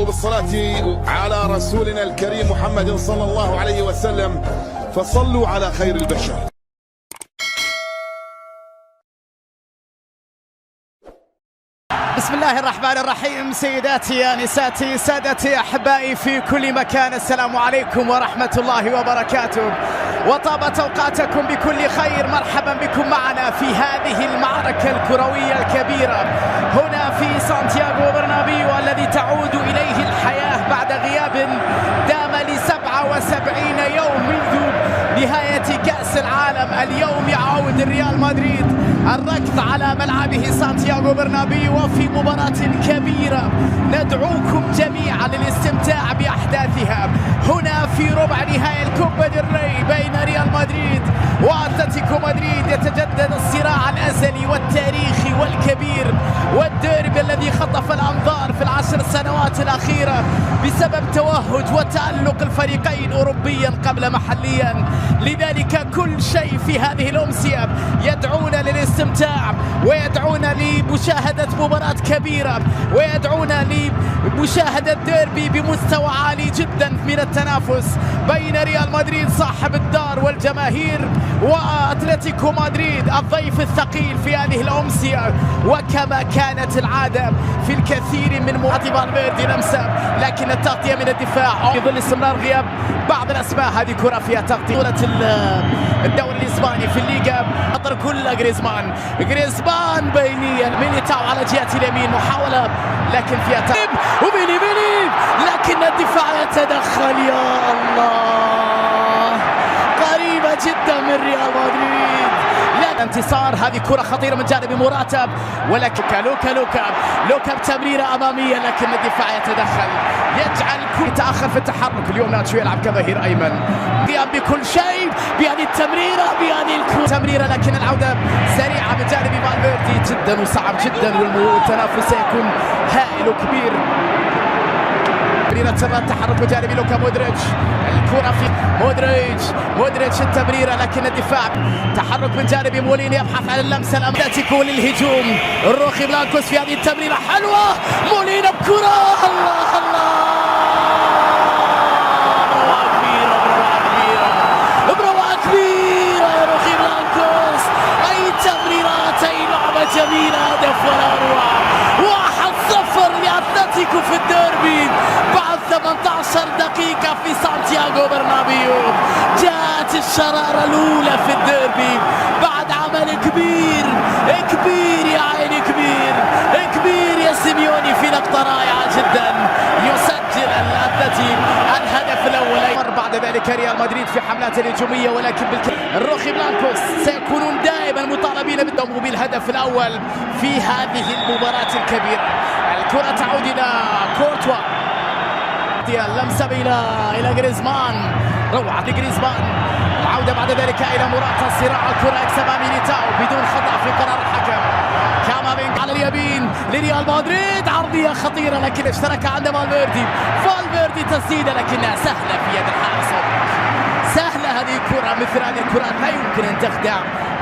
ابدأوا بالصلاة على رسولنا الكريم محمد صلى الله عليه وسلم، فصلوا على خير البشر. بسم الله الرحمن الرحيم. سيداتي نساتي سادتي أحبائي في كل مكان، السلام عليكم ورحمة الله وبركاته، وطابت أوقاتكم بكل خير. مرحبا بكم معنا في هذه المعركة الكروية الكبيرة هنا في سانتياغو برنابيو، الذي تعود إليه الحياة بعد غياب دام ل77 يوم منذ نهاية كأس العالم. اليوم يعود ريال مدريد الركض على ملعبه سانتياغو برنابيو وفي مباراة كبيرة ندعوكم جميعا للاستمتاع بأحداثها هنا في ربع نهائي الكوبا ديل ري بين ريال مدريد وأتلتيكو مدريد. يتجدد الصراع الأزلي والتاريخي والكبير والديربي الذي خطف الأنظار في ال10 سنوات الأخيرة بسبب توهج وتألق الفريقين أوروبيا قبل محليا. لذلك كل شيء في هذه الأمسية يدعونا للاستمتاع ويدعونا لمشاهدة مباراة كبيرة ويدعونا لمشاهدة ديربي بمستوى عالي جدا من التنافس بين ريال مدريد صاحب الدار والجماهير وأتلتيكو مدريد الضيف الثقيل في هذه الأمسية. وكما كانت العادة في الكثير من مواقف فالفيردي لمسة، لكن التغطية من الدفاع في ظل استمرار غياب بعض الأسماء. هذه كرة فيها تغطية الدوري الإسباني في الليغا، خطر كلها جريزمان بينيا ميليتاو على جهة اليمين، محاولة لكن فيها تغطية وبيني لكن الدفاع يتدخل. يا الله، قريبة جدا من ريال مدريد. لا انتصار. هذه كرة خطيرة من جانب مراتب، ولكن لوكا بتمريرة أمامية، لكن الدفاع يتدخل يجعل كل يتأخر في التحرك. اليوم ناتشو يلعب كظهير أيمن، قيام بكل شيء بهذه التمريرة بهذه التمريرة، لكن العودة سريعة من جانب فالفيردي جدا وصعب جدا، والتنافس سيكون هائل وكبير. تمريرة التحرك من جانب لوكا مودريتش، الكرة في مودريتش التمريرة، لكن الدفاع تحرك من جانب موليني يبحث عن اللمسة الأتلتيكو للهجوم. روخي بلانكوس في هذه التمريرة حلوة، مولينا بكرة، الله بروعة كبيرة يا روخي بلانكوس. أي تمريرات، أي لعبة جميلة، هدف ولا أروع. 1-0 لأتلتيكو في الديربي بعد 18 دقيقة في سانتياغو برنابيو. جاءت الشرارة الأولى في الديربي بعد عمل كبير يا عيني، كبير يا سيميوني في لقطة رائعة جدا. يسجل الأتلتيك الهدف الأول. بعد ذلك ريال مدريد في حملات الهجومية، ولكن الروخي بلانكوس سيكونون دائما مطالبين بالهدف الأول في هذه المباراة الكبيرة. الكرة تعود إلى كورتوا، اللمسة إلى جريزمان، روعة جريزمان. العودة بعد ذلك إلى موراتا، صراع الكرة يكسبها ميليتاو بدون خطأ في قرار الحكم. كامافينجا على اليمين لريال مدريد، عرضية خطيرة لكن اشترك عند فالفيردي تسديدة لكنها سهلة في يد الحارس. سهلة هذه الكرة، مثل هذه الكرات لا يمكن أن تخدع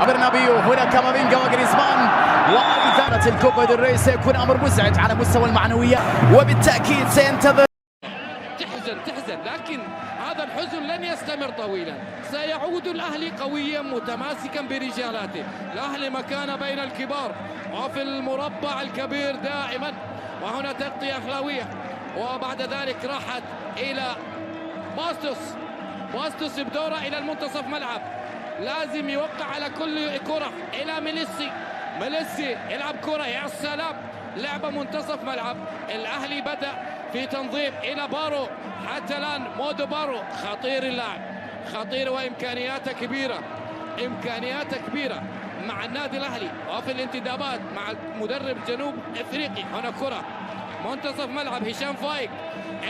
برنابيو. هنا كامافينجا وجريزمان، وأيضا الكوبا ديل ري سيكون أمر مزعج على مستوى المعنويات، وبالتأكيد سينتظر. تحزن، لكن هذا الحزن لن يستمر طويلا. سيعود الأهلي قويا متماسكا برجالاته. الأهلي مكانه بين الكبار وفي المربع الكبير دائما، وهنا تغطية أخلاوية، وبعد ذلك راحت إلى باستوس بدوره إلى المنتصف ملعب، لازم يوقع على كل كرة إلى ميليسي يلعب كرة، يا سلام، لعبة منتصف ملعب. الأهلي بدأ في تنظيم إلى بارو، حتى الآن مودو بارو خطير اللاعب، خطير وإمكانياته كبيرة مع النادي الأهلي وفي الانتدابات مع مدرب جنوب إفريقي. هنا كرة منتصف ملعب، هشام فايق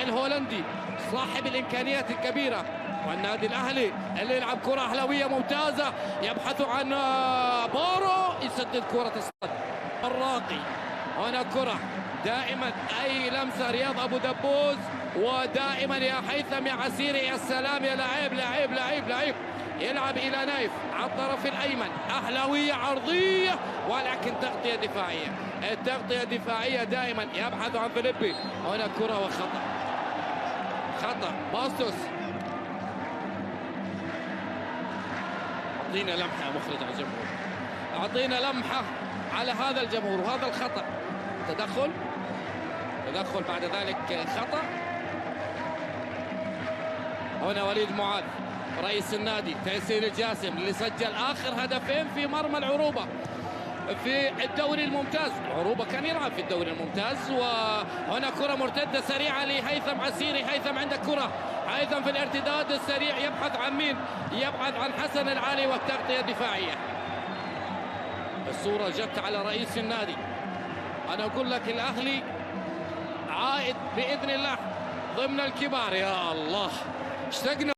الهولندي صاحب الإمكانيات الكبيرة، والنادي الأهلي اللي يلعب كرة أهلاوية ممتازة، يبحث عن بارو، يسدد كرة الصد الراقي. هنا كرة دائما أي لمسة رياض أبو دبوس، ودائما يا هيثم يا عسيري، يا سلام يا لعيب يلعب إلى نايف على الطرف الأيمن، أهلاوية عرضية ولكن تغطية دفاعية. التغطية الدفاعية دائما يبحث عن فيليبي. هنا كرة وخطأ، خطأ باستوس. أعطينا لمحة مخرج على الجمهور، أعطينا لمحة على هذا الجمهور وهذا الخطأ. تدخل بعد ذلك خطأ. هنا وليد معاذ رئيس النادي تيسير الجاسم اللي سجل آخر هدفين في مرمى العروبة في الدوري الممتاز. العروبة كان يلعب في الدوري الممتاز. وهنا كرة مرتدة سريعة لهيثم عسيري. هيثم عندك كرة، هيثم في الارتداد السريع يبحث عن مين؟ يبحث عن حسن العالي والتغطية الدفاعية. الصورة جت على رئيس النادي. أنا أقول لك الأهلي عائد بإذن الله ضمن الكبار. يا الله اشتقنا.